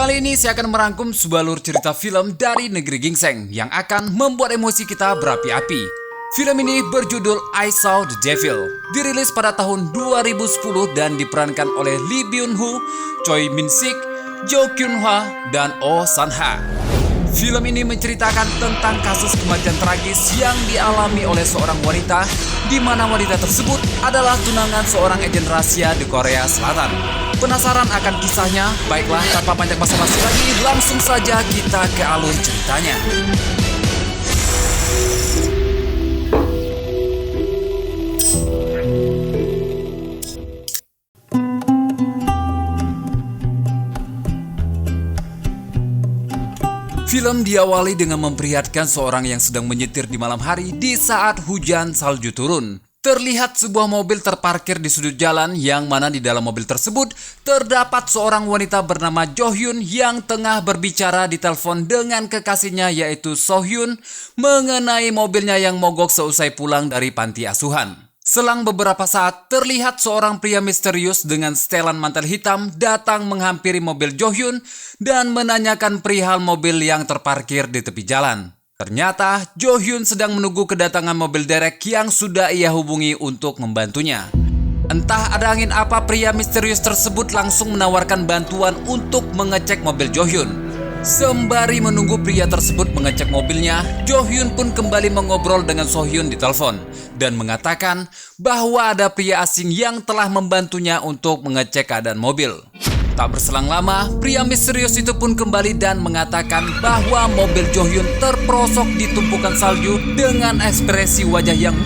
Kali ini saya akan merangkum sebuah alur cerita film dari negeri gingseng yang akan membuat emosi kita berapi-api. Film ini berjudul I Saw the Devil, dirilis pada tahun 2010 dan diperankan oleh Lee Byung-ho, Choi Min-sik, Jo Kyun-hwa, dan Oh San-ha. Film ini menceritakan tentang kasus kematian tragis yang dialami oleh seorang wanita, di mana wanita tersebut adalah tunangan seorang agen rahasia di Korea Selatan. Penasaran akan kisahnya? Baiklah, tanpa banyak basa-basi lagi, langsung saja kita ke alur ceritanya. Film diawali dengan memperlihatkan seorang yang sedang menyetir di malam hari di saat hujan salju turun. Terlihat sebuah mobil terparkir di sudut jalan yang mana di dalam mobil tersebut terdapat seorang wanita bernama Jo Hyun yang tengah berbicara di telepon dengan kekasihnya yaitu So Hyun mengenai mobilnya yang mogok seusai pulang dari panti asuhan. Selang beberapa saat, terlihat seorang pria misterius dengan setelan mantel hitam datang menghampiri mobil Jo Hyun dan menanyakan perihal mobil yang terparkir di tepi jalan. Ternyata, Jo Hyun sedang menunggu kedatangan mobil derek yang sudah ia hubungi untuk membantunya. Entah ada angin apa, pria misterius tersebut langsung menawarkan bantuan untuk mengecek mobil Jo Hyun. Sembari menunggu pria tersebut mengecek mobilnya, Jo Hyun pun kembali mengobrol dengan So Hyun di telepon dan mengatakan bahwa ada pria asing yang telah membantunya untuk mengecek keadaan mobil. Tak berselang lama, pria misterius itu pun kembali dan mengatakan bahwa mobil Jo Hyun terperosok di tumpukan salju dengan ekspresi wajah yang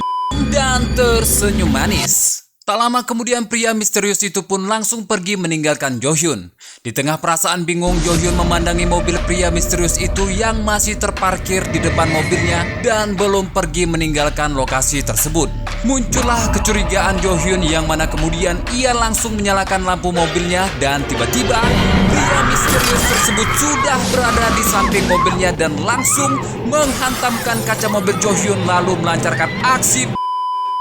dan tersenyum manis. Tak lama kemudian pria misterius itu pun langsung pergi meninggalkan Jo Hyun. Di tengah perasaan bingung, Jo Hyun memandangi mobil pria misterius itu yang masih terparkir di depan mobilnya dan belum pergi meninggalkan lokasi tersebut. Muncullah kecurigaan Jo Hyun yang mana kemudian ia langsung menyalakan lampu mobilnya dan tiba-tiba pria misterius tersebut sudah berada di samping mobilnya dan langsung menghantamkan kaca mobil Jo Hyun lalu melancarkan aksi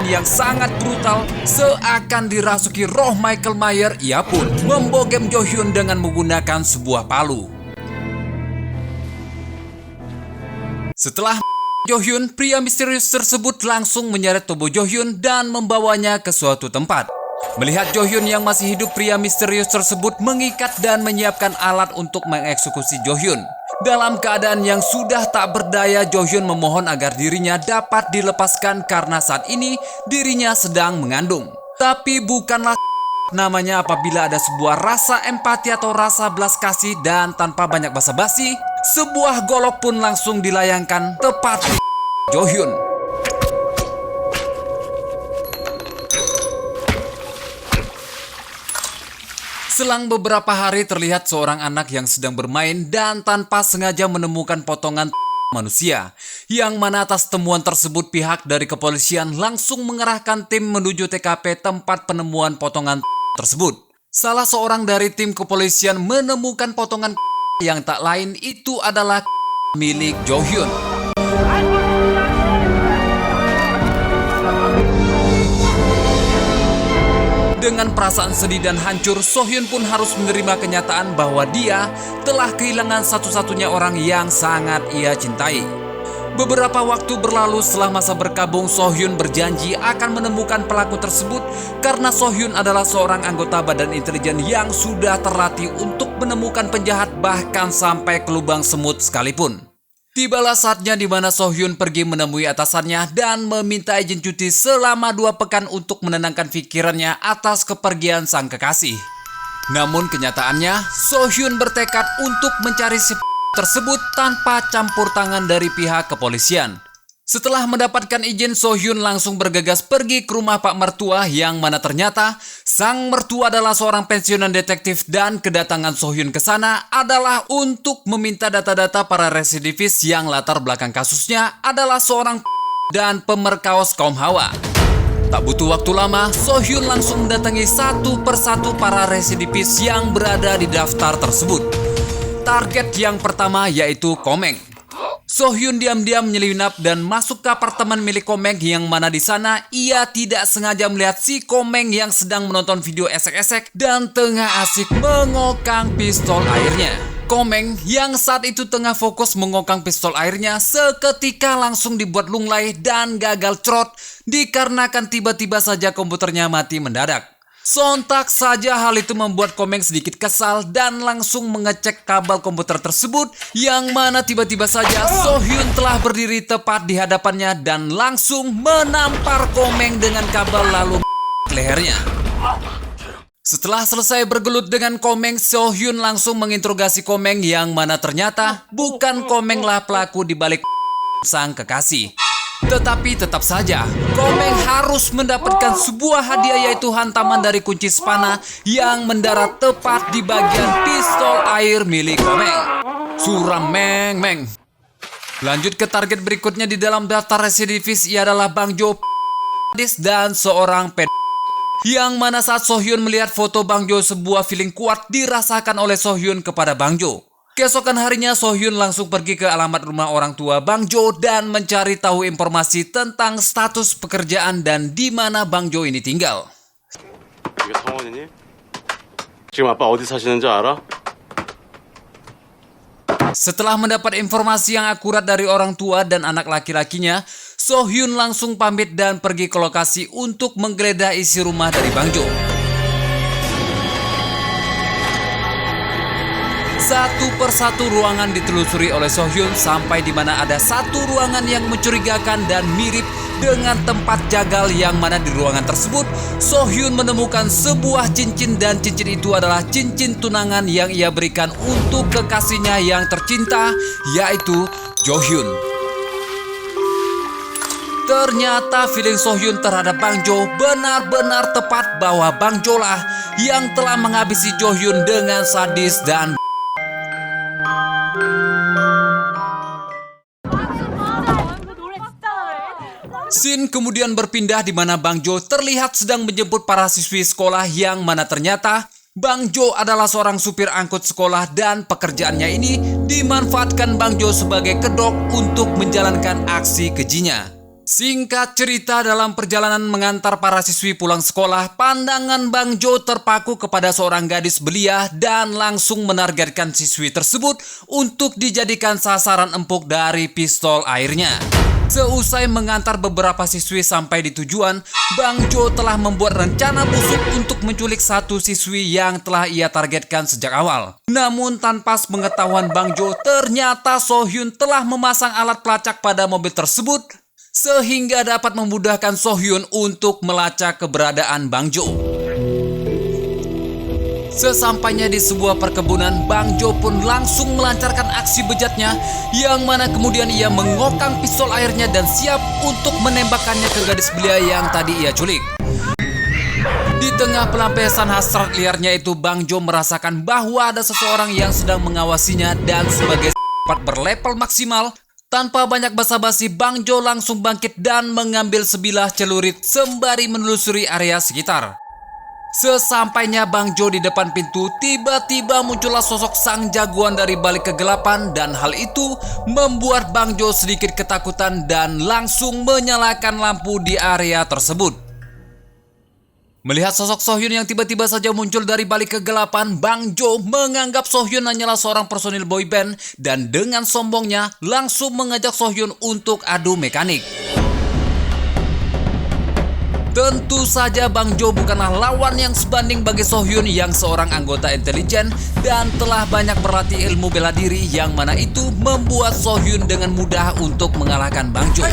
yang sangat brutal seakan dirasuki roh Michael Myers. Ia pun membogem Jo Hyun dengan menggunakan sebuah palu. Setelah Jo Hyun, pria misterius tersebut langsung menyeret tubuh Jo Hyun dan membawanya ke suatu tempat. Melihat Jo Hyun yang masih hidup, pria misterius tersebut mengikat dan menyiapkan alat untuk mengeksekusi Jo Hyun. Dalam keadaan yang sudah tak berdaya, Jo Hyun memohon agar dirinya dapat dilepaskan karena saat ini dirinya sedang mengandung. Tapi bukanlah namanya apabila ada sebuah rasa empati atau rasa belas kasih, dan tanpa banyak basa-basi, sebuah golok pun langsung dilayangkan tepat di Jo Hyun. Selang beberapa hari terlihat seorang anak yang sedang bermain dan tanpa sengaja menemukan potongan manusia. Yang mana atas temuan tersebut pihak dari kepolisian langsung mengerahkan tim menuju TKP tempat penemuan potongan tersebut. Salah seorang dari tim kepolisian menemukan potongan yang tak lain itu adalah milik Jo Hyun. Dengan perasaan sedih dan hancur, So Hyun pun harus menerima kenyataan bahwa dia telah kehilangan satu-satunya orang yang sangat ia cintai. Beberapa waktu berlalu setelah masa berkabung, So Hyun berjanji akan menemukan pelaku tersebut karena So Hyun adalah seorang anggota badan intelijen yang sudah terlatih untuk menemukan penjahat bahkan sampai ke lubang semut sekalipun. Tibalah saatnya di mana So Hyun pergi menemui atasannya dan meminta izin cuti selama 2 pekan untuk menenangkan pikirannya atas kepergian sang kekasih. Namun kenyataannya, So Hyun bertekad untuk mencari si tersebut tanpa campur tangan dari pihak kepolisian. Setelah mendapatkan izin, So Hyun langsung bergegas pergi ke rumah Pak Mertua yang mana ternyata sang mertua adalah seorang pensiunan detektif dan kedatangan So Hyun ke sana adalah untuk meminta data-data para residivis yang latar belakang kasusnya adalah seorang dan pemerkaos kaum hawa. Tak butuh waktu lama, So Hyun langsung mendatangi satu persatu para residivis yang berada di daftar tersebut. Target yang pertama yaitu Komeng. So Hyun diam-diam menyelinap dan masuk ke apartemen milik Komeng yang mana di sana ia tidak sengaja melihat si Komeng yang sedang menonton video esek-esek dan tengah asik mengokang pistol airnya. Komeng yang saat itu tengah fokus mengokang pistol airnya seketika langsung dibuat lunglai dan gagal crot dikarenakan tiba-tiba saja komputernya mati mendadak. Sontak saja hal itu membuat Komeng sedikit kesal dan langsung mengecek kabel komputer tersebut yang mana tiba-tiba saja So-hyun telah berdiri tepat di hadapannya dan langsung menampar Komeng dengan kabel lalu lehernya. Setelah selesai bergelut dengan Komeng, So-hyun langsung menginterogasi Komeng yang mana ternyata bukan Komeng lah pelaku di balik sang kekasih. Tetapi tetap saja, Komeng harus mendapatkan sebuah hadiah yaitu hantaman dari kunci spana yang mendarat tepat di bagian pistol air milik Komeng. Suram meng. Lanjut ke target berikutnya di dalam daftar residivis adalah Bang Jo dan seorang yang mana saat So-hyun melihat foto Bang Jo, sebuah feeling kuat dirasakan oleh So-hyun kepada Bang Jo. Keesokan harinya So-hyun langsung pergi ke alamat rumah orang tua Bang Jo dan mencari tahu informasi tentang status pekerjaan dan di mana Bang Jo ini tinggal. 이게 성원이니? 지금 아빠 어디 사시는지 알아? Setelah mendapat informasi yang akurat dari orang tua dan anak laki-lakinya, So-hyun langsung pamit dan pergi ke lokasi untuk menggeledah isi rumah dari Bang Jo. Satu persatu ruangan ditelusuri oleh So-hyun sampai di mana ada satu ruangan yang mencurigakan dan mirip dengan tempat jagal yang mana di ruangan tersebut So-hyun menemukan sebuah cincin dan cincin itu adalah cincin tunangan yang ia berikan untuk kekasihnya yang tercinta yaitu Jo-hyun. Ternyata feeling So-hyun terhadap Bang Jo benar-benar tepat bahwa Bang Jo lah yang telah menghabisi Jo-hyun dengan sadis dan scene kemudian berpindah di mana Bang Jo terlihat sedang menjemput para siswi sekolah yang mana ternyata Bang Jo adalah seorang supir angkut sekolah dan pekerjaannya ini dimanfaatkan Bang Jo sebagai kedok untuk menjalankan aksi kejinya. Singkat cerita, dalam perjalanan mengantar para siswi pulang sekolah, pandangan Bang Jo terpaku kepada seorang gadis belia dan langsung menargetkan siswi tersebut untuk dijadikan sasaran empuk dari pistol airnya. Seusai mengantar beberapa siswi sampai di tujuan, Bang Jo telah membuat rencana busuk untuk menculik satu siswi yang telah ia targetkan sejak awal. Namun tanpa pengetahuan Bang Jo, ternyata So-hyun telah memasang alat pelacak pada mobil tersebut sehingga dapat memudahkan So-hyun untuk melacak keberadaan Bang Jo. Sesampainya di sebuah perkebunan, Bang Jo pun langsung melancarkan aksi bejatnya yang mana kemudian ia mengokang pistol airnya dan siap untuk menembakkannya ke gadis belia yang tadi ia culik. Di tengah pelampiasan hasrat liarnya itu, Bang Jo merasakan bahwa ada seseorang yang sedang mengawasinya dan sebagai berlevel maksimal, tanpa banyak basa-basi, Bang Jo langsung bangkit dan mengambil sebilah celurit sembari menelusuri area sekitar. Sesampainya Bang Jo di depan pintu, tiba-tiba muncullah sosok sang jagoan dari balik kegelapan dan hal itu membuat Bang Jo sedikit ketakutan dan langsung menyalakan lampu di area tersebut. Melihat sosok So-hyun yang tiba-tiba saja muncul dari balik kegelapan, Bang Jo menganggap So-hyun hanyalah seorang personil boyband dan dengan sombongnya langsung mengajak So-hyun untuk adu mekanik. Tentu saja Bang Jo bukanlah lawan yang sebanding bagi So-hyun yang seorang anggota intelijen dan telah banyak berlatih ilmu bela diri yang mana itu membuat So-hyun dengan mudah untuk mengalahkan Bang Jo.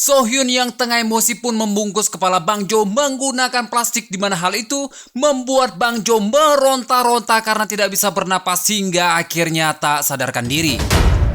So-hyun yang tengah emosi pun membungkus kepala Bang Jo menggunakan plastik, di mana hal itu membuat Bang Jo meronta-ronta karena tidak bisa bernapas hingga akhirnya tak sadarkan diri.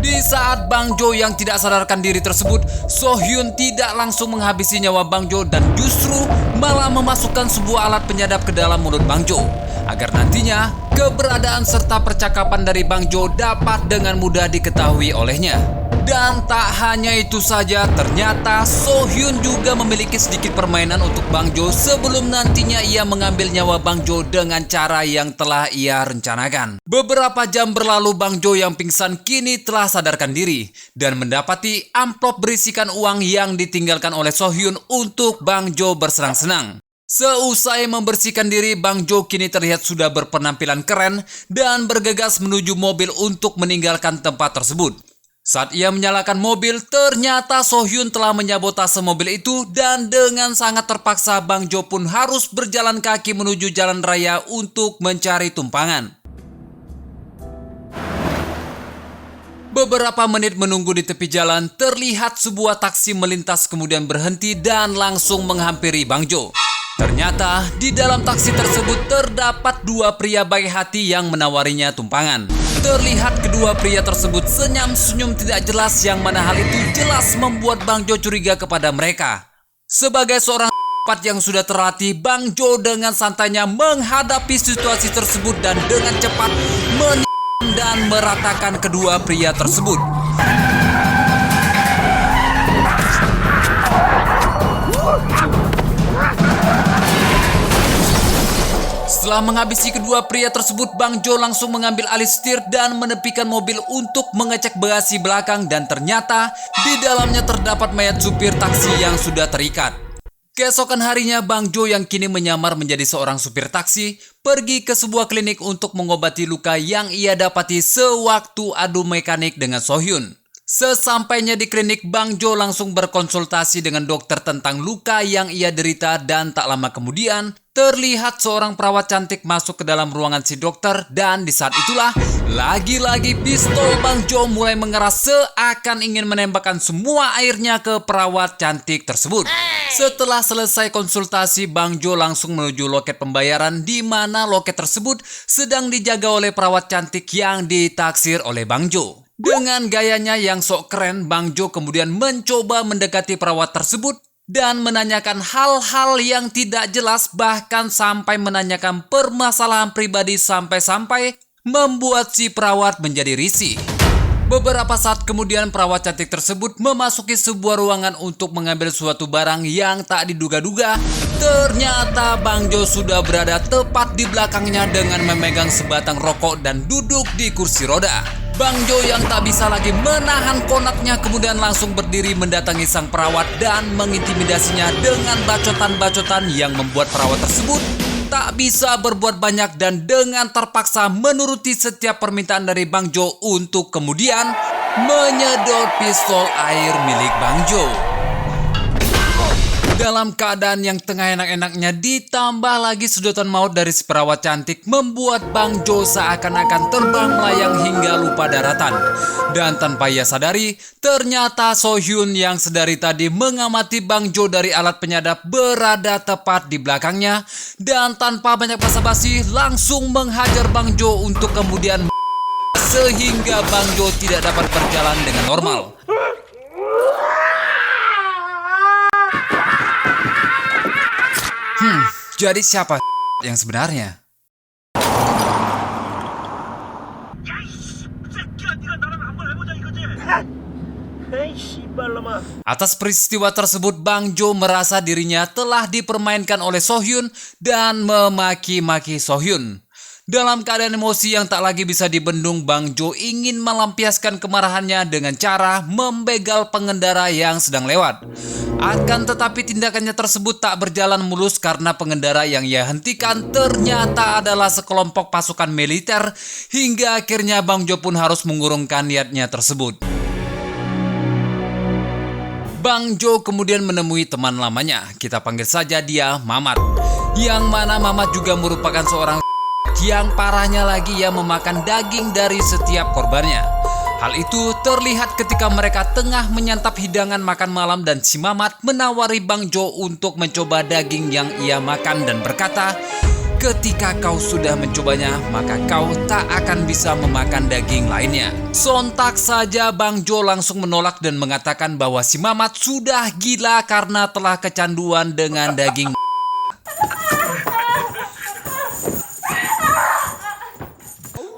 Di saat Bang Jo yang tidak sadarkan diri tersebut, So-hyun tidak langsung menghabisi nyawa Bang Jo dan justru malah memasukkan sebuah alat penyadap ke dalam mulut Bang Jo agar nantinya keberadaan serta percakapan dari Bang Jo dapat dengan mudah diketahui olehnya. Dan tak hanya itu saja, ternyata So-hyun juga memiliki sedikit permainan untuk Bang Jo sebelum nantinya ia mengambil nyawa Bang Jo dengan cara yang telah ia rencanakan. Beberapa jam berlalu, Bang Jo yang pingsan kini telah sadarkan diri dan mendapati amplop berisikan uang yang ditinggalkan oleh So-hyun untuk Bang Jo bersenang-senang. Seusai membersihkan diri, Bang Jo kini terlihat sudah berpenampilan keren dan bergegas menuju mobil untuk meninggalkan tempat tersebut. Saat ia menyalakan mobil, ternyata So-hyun telah menyabotase mobil itu dan dengan sangat terpaksa Bang Jo pun harus berjalan kaki menuju jalan raya untuk mencari tumpangan. Beberapa menit menunggu di tepi jalan, terlihat sebuah taksi melintas kemudian berhenti dan langsung menghampiri Bang Jo. Ternyata di dalam taksi tersebut terdapat dua pria baik hati yang menawarinya tumpangan. Terlihat kedua pria tersebut senyum-senyum tidak jelas yang mana hal itu jelas membuat Bang Jo curiga kepada mereka. Sebagai seorang yang sudah terlatih, Bang Jo dengan santainya menghadapi situasi tersebut dan dengan cepat dan meratakan kedua pria tersebut. Setelah menghabisi kedua pria tersebut, Bang Jo langsung mengambil alih setir dan menepikan mobil untuk mengecek bagasi belakang dan ternyata di dalamnya terdapat mayat supir taksi yang sudah terikat. Keesokan harinya, Bang Jo yang kini menyamar menjadi seorang supir taksi pergi ke sebuah klinik untuk mengobati luka yang ia dapati sewaktu adu mekanik dengan So-hyun. Sesampainya di klinik, Bang Jo langsung berkonsultasi dengan dokter tentang luka yang ia derita dan tak lama kemudian terlihat seorang perawat cantik masuk ke dalam ruangan si dokter dan di saat itulah lagi-lagi pistol Bang Jo mulai mengeras seakan ingin menembakkan semua airnya ke perawat cantik tersebut. Setelah selesai konsultasi, Bang Jo langsung menuju loket pembayaran di mana loket tersebut sedang dijaga oleh perawat cantik yang ditaksir oleh Bang Jo. Dengan gayanya yang sok keren, Bang Jo kemudian mencoba mendekati perawat tersebut dan menanyakan hal-hal yang tidak jelas, bahkan sampai menanyakan permasalahan pribadi sampai-sampai membuat si perawat menjadi risih. Beberapa saat kemudian perawat cantik tersebut memasuki sebuah ruangan untuk mengambil suatu barang yang tak diduga-duga. Ternyata Bang Jo sudah berada tepat di belakangnya dengan memegang sebatang rokok dan duduk di kursi roda. Bang Jo yang tak bisa lagi menahan konaknya kemudian langsung berdiri mendatangi sang perawat dan mengintimidasinya dengan bacotan-bacotan yang membuat perawat tersebut tak bisa berbuat banyak dan dengan terpaksa menuruti setiap permintaan dari Bang Jo untuk kemudian menyedot pistol air milik Bang Jo. Dalam keadaan yang tengah enak-enaknya ditambah lagi sedotan maut dari si perawat cantik membuat Bang Jo seakan-akan terbang melayang hingga lupa daratan. Dan tanpa ia sadari, ternyata So-hyun yang sedari tadi mengamati Bang Jo dari alat penyadap berada tepat di belakangnya dan tanpa banyak basa-basi langsung menghajar Bang Jo untuk kemudian sehingga Bang Jo tidak dapat berjalan dengan normal. Jadi siapa yang sebenarnya? Atas peristiwa tersebut, Bang Jo merasa dirinya telah dipermainkan oleh So-hyun dan memaki-maki So-hyun. Dalam keadaan emosi yang tak lagi bisa dibendung, Bang Jo ingin melampiaskan kemarahannya dengan cara membegal pengendara yang sedang lewat. Akan tetapi tindakannya tersebut tak berjalan mulus karena pengendara yang ia hentikan ternyata adalah sekelompok pasukan militer hingga akhirnya Bang Jo pun harus mengurungkan niatnya tersebut. Bang Jo kemudian menemui teman lamanya, kita panggil saja dia Mamat. Yang mana Mamat juga merupakan seorang yang parahnya lagi ia memakan daging dari setiap korbannya. Hal itu terlihat ketika mereka tengah menyantap hidangan makan malam dan si Mamat menawari Bang Jo untuk mencoba daging yang ia makan dan berkata, "Ketika kau sudah mencobanya, maka kau tak akan bisa memakan daging lainnya." Sontak saja Bang Jo langsung menolak dan mengatakan bahwa si Mamat sudah gila karena telah kecanduan dengan daging.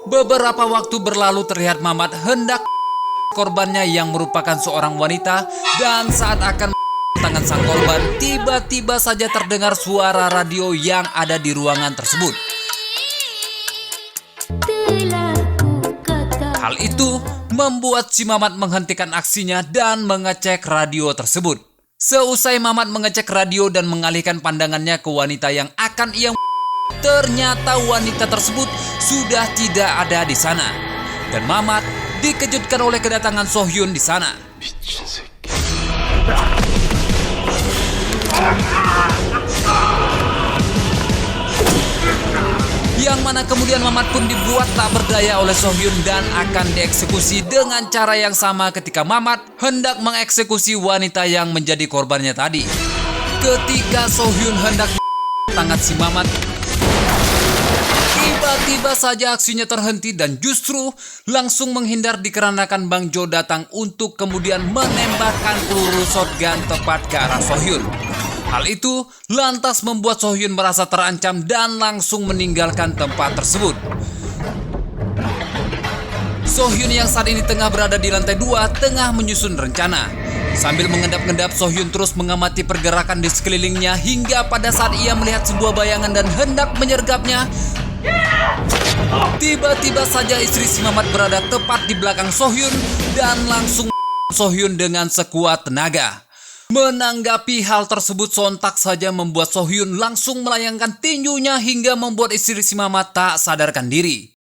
Beberapa waktu berlalu terlihat Mamat hendak korbannya yang merupakan seorang wanita, dan saat akan tangan sang korban, tiba-tiba saja terdengar suara radio yang ada di ruangan tersebut. Hal itu membuat si Mamat menghentikan aksinya dan mengecek radio tersebut. Seusai Mamat mengecek radio dan mengalihkan pandangannya ke wanita yang akan ia ternyata wanita tersebut sudah tidak ada di sana. Dan Mamat dikejutkan oleh kedatangan Sohyun di sana. 미친 새끼. Yang mana kemudian Mamat pun dibuat tak berdaya oleh Sohyun dan akan dieksekusi dengan cara yang sama ketika Mamat hendak mengeksekusi wanita yang menjadi korbannya tadi. Ketika Sohyun hendak tangan si Mamat, tiba-tiba saja aksinya terhenti dan justru langsung menghindar dikarenakan Bang Jo datang untuk kemudian menembakkan peluru shotgun tepat ke arah Sohyun. Hal itu lantas membuat Sohyun merasa terancam dan langsung meninggalkan tempat tersebut. Sohyun yang saat ini tengah berada di lantai 2 tengah menyusun rencana. Sambil mengendap-endap, Sohyun terus mengamati pergerakan di sekelilingnya hingga pada saat ia melihat sebuah bayangan dan hendak menyergapnya. Tiba-tiba saja istri si Mamat berada tepat di belakang Sohyun dan langsung Sohyun dengan sekuat tenaga. Menanggapi hal tersebut, sontak saja membuat Sohyun langsung melayangkan tinjunya hingga membuat istri si Mamat tak sadarkan diri.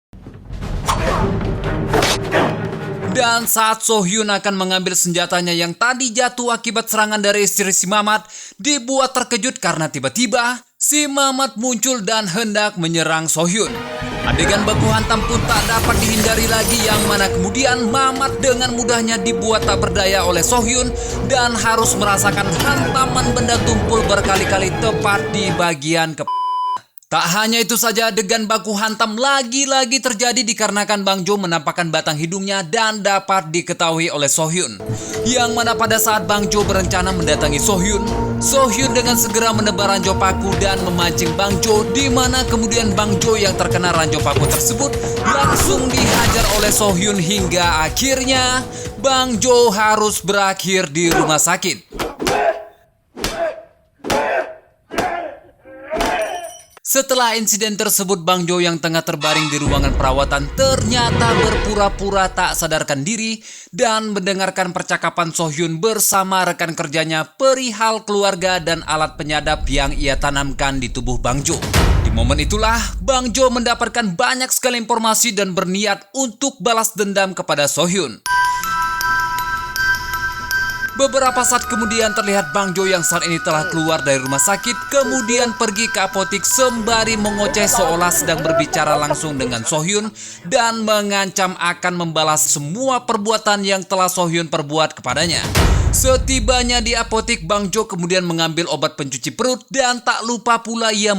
Dan saat Sohyun akan mengambil senjatanya yang tadi jatuh akibat serangan dari istri si Mamat, dibuat terkejut karena tiba-tiba si Mamat muncul dan hendak menyerang Sohyun. Adegan baku hantam pun tak dapat dihindari lagi, yang mana kemudian Mamat dengan mudahnya dibuat tak berdaya oleh Sohyun dan harus merasakan hantaman benda tumpul berkali-kali tepat di bagian kepala. Tak hanya itu saja, adegan baku hantam lagi-lagi terjadi dikarenakan Bang Jo menampakkan batang hidungnya dan dapat diketahui oleh Sohyun. Yang mana pada saat Bang Jo berencana mendatangi Sohyun, Sohyun dengan segera menebar ranjau paku dan memancing Bang Jo, di mana kemudian Bang Jo yang terkena ranjau paku tersebut langsung dihajar oleh Sohyun hingga akhirnya Bang Jo harus berakhir di rumah sakit. Setelah insiden tersebut, Bang Jo yang tengah terbaring di ruangan perawatan ternyata berpura-pura tak sadarkan diri dan mendengarkan percakapan Sohyun bersama rekan kerjanya perihal keluarga dan alat penyadap yang ia tanamkan di tubuh Bang Jo. Di momen itulah Bang Jo mendapatkan banyak sekali informasi dan berniat untuk balas dendam kepada Sohyun. Beberapa saat kemudian terlihat Bang Jo yang saat ini telah keluar dari rumah sakit kemudian pergi ke apotik sembari mengoceh seolah sedang berbicara langsung dengan Sohyun dan mengancam akan membalas semua perbuatan yang telah Sohyun perbuat kepadanya. Setibanya di apotik, Bang Jo kemudian mengambil obat pencuci perut dan tak lupa pula ia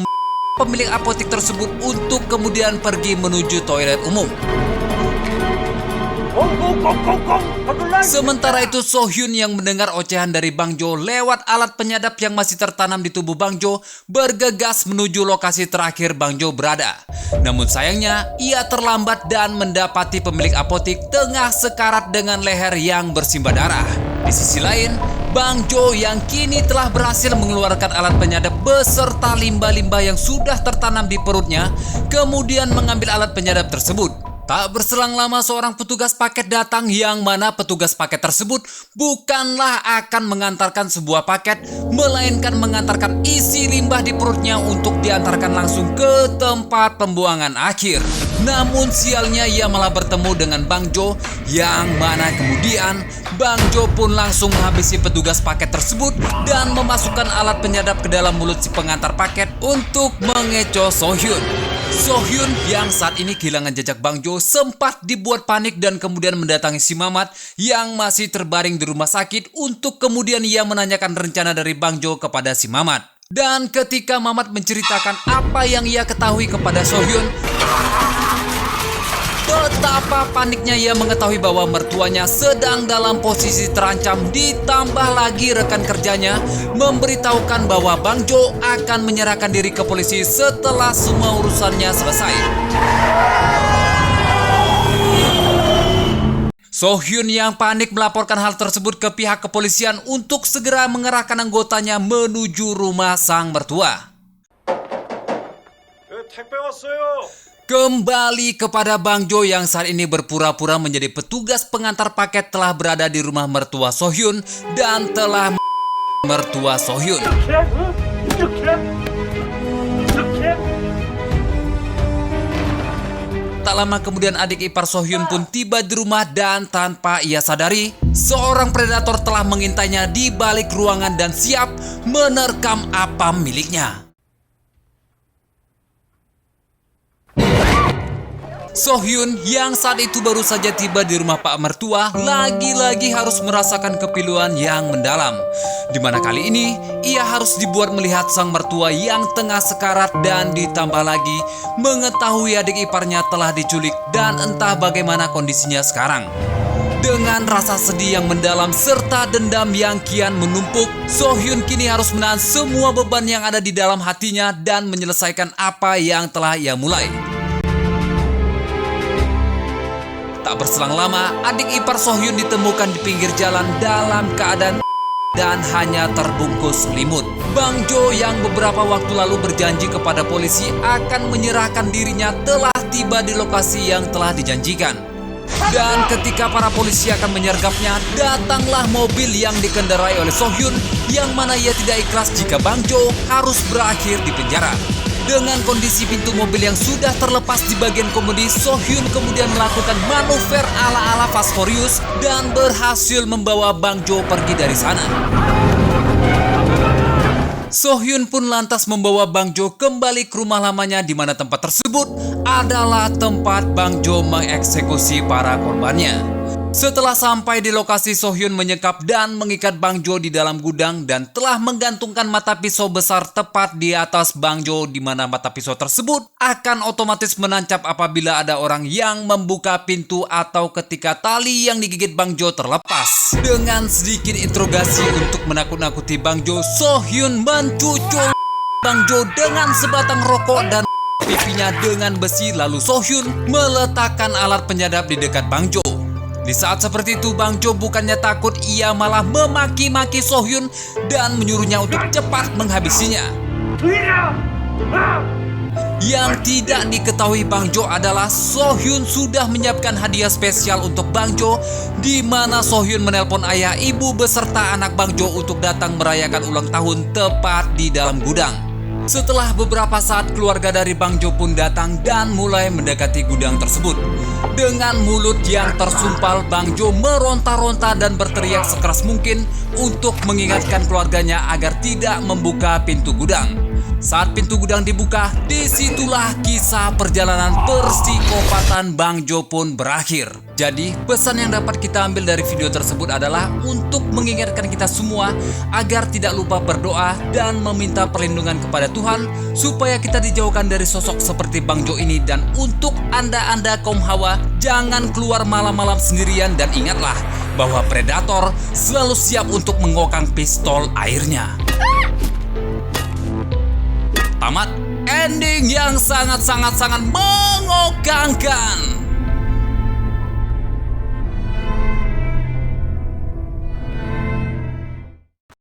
pemilik apotik tersebut untuk kemudian pergi menuju toilet umum. Sementara itu Sohyun yang mendengar ocehan dari Bang Jo lewat alat penyadap yang masih tertanam di tubuh Bang Jo bergegas menuju lokasi terakhir Bang Jo berada. Namun sayangnya ia terlambat dan mendapati pemilik apotik tengah sekarat dengan leher yang bersimbah darah. Di sisi lain, Bang Jo yang kini telah berhasil mengeluarkan alat penyadap beserta limbah-limbah yang sudah tertanam di perutnya kemudian mengambil alat penyadap tersebut. Tak berselang lama seorang petugas paket datang, yang mana petugas paket tersebut bukanlah akan mengantarkan sebuah paket, melainkan mengantarkan isi limbah di perutnya untuk diantarkan langsung ke tempat pembuangan akhir. Namun sialnya ia malah bertemu dengan Bang Jo, yang mana kemudian Bang Jo pun langsung menghabisi petugas paket tersebut dan memasukkan alat penyadap ke dalam mulut si pengantar paket untuk mengecoh Sohyun. Sohyun yang saat ini kehilangan jejak Bang Jo sempat dibuat panik dan kemudian mendatangi si Mamat yang masih terbaring di rumah sakit untuk kemudian ia menanyakan rencana dari Bang Jo kepada si Mamat. Dan ketika Mamat menceritakan apa yang ia ketahui kepada Sohyun, betapa paniknya ia mengetahui bahwa mertuanya sedang dalam posisi terancam, ditambah lagi rekan kerjanya memberitahukan bahwa Bang Jo akan menyerahkan diri ke polisi setelah semua urusannya selesai. Sohyun yang panik melaporkan hal tersebut ke pihak kepolisian untuk segera mengerahkan anggotanya menuju rumah sang mertua. 택배 왔어요. Kembali kepada Bang Jo yang saat ini berpura-pura menjadi petugas pengantar paket telah berada di rumah mertua Sohyun dan telah mertua Sohyun. Tak lama kemudian adik ipar Sohyun pun tiba di rumah dan tanpa ia sadari, seorang predator telah mengintainya di balik ruangan dan siap menerkam apa miliknya. Sohyun yang saat itu baru saja tiba di rumah Pak Mertua lagi-lagi harus merasakan kepiluan yang mendalam. Dimana kali ini ia harus dibuat melihat sang mertua yang tengah sekarat dan ditambah lagi mengetahui adik iparnya telah diculik dan entah bagaimana kondisinya sekarang. Dengan rasa sedih yang mendalam serta dendam yang kian menumpuk, Sohyun kini harus menahan semua beban yang ada di dalam hatinya dan menyelesaikan apa yang telah ia mulai. Tak berselang lama, adik ipar Sohyun ditemukan di pinggir jalan dalam keadaan dan hanya terbungkus selimut. Bang Jo yang beberapa waktu lalu berjanji kepada polisi akan menyerahkan dirinya telah tiba di lokasi yang telah dijanjikan. Dan ketika para polisi akan menyergapnya, datanglah mobil yang dikendarai oleh Sohyun yang mana ia tidak ikhlas jika Bang Jo harus berakhir di penjara. Dengan kondisi pintu mobil yang sudah terlepas di bagian kemudi, Sohyun kemudian melakukan manuver ala-ala Fast Furious dan berhasil membawa Bang Jo pergi dari sana. Sohyun pun lantas membawa Bang Jo kembali ke rumah lamanya di mana tempat tersebut adalah tempat Bang Jo mengeksekusi para korbannya. Setelah sampai di lokasi, Sohyun menyekap dan mengikat Bang Jo di dalam gudang dan telah menggantungkan mata pisau besar tepat di atas Bang Jo di mana mata pisau tersebut akan otomatis menancap apabila ada orang yang membuka pintu atau ketika tali yang digigit Bang Jo terlepas. Dengan sedikit interogasi untuk menakut-nakuti Bang Jo, Sohyun mencucul Bang Jo dengan sebatang rokok dan pipinya dengan besi, lalu Sohyun meletakkan alat penyadap di dekat Bang Jo. Di saat seperti itu, Bang Jo bukannya takut, ia malah memaki-maki Sohyun dan menyuruhnya untuk cepat menghabisinya. Yang tidak diketahui Bang Jo adalah Sohyun sudah menyiapkan hadiah spesial untuk Bang Jo, di mana Sohyun menelpon ayah, ibu beserta anak Bang Jo untuk datang merayakan ulang tahun tepat di dalam gudang. Setelah beberapa saat, keluarga dari Bang Jo pun datang dan mulai mendekati gudang tersebut. Dengan mulut yang tersumpal, Bang Jo meronta-ronta dan berteriak sekeras mungkin untuk mengingatkan keluarganya agar tidak membuka pintu gudang. Saat pintu gudang dibuka, disitulah kisah perjalanan persikopatan Bang Jo pun berakhir. Jadi, pesan yang dapat kita ambil dari video tersebut adalah untuk mengingatkan kita semua agar tidak lupa berdoa dan meminta perlindungan kepada Tuhan supaya kita dijauhkan dari sosok seperti Bang Jo ini. Dan untuk Anda kaum hawa, jangan keluar malam-malam sendirian dan ingatlah bahwa predator selalu siap untuk mengokang pistol airnya. Tamat ending yang sangat mengokangkan.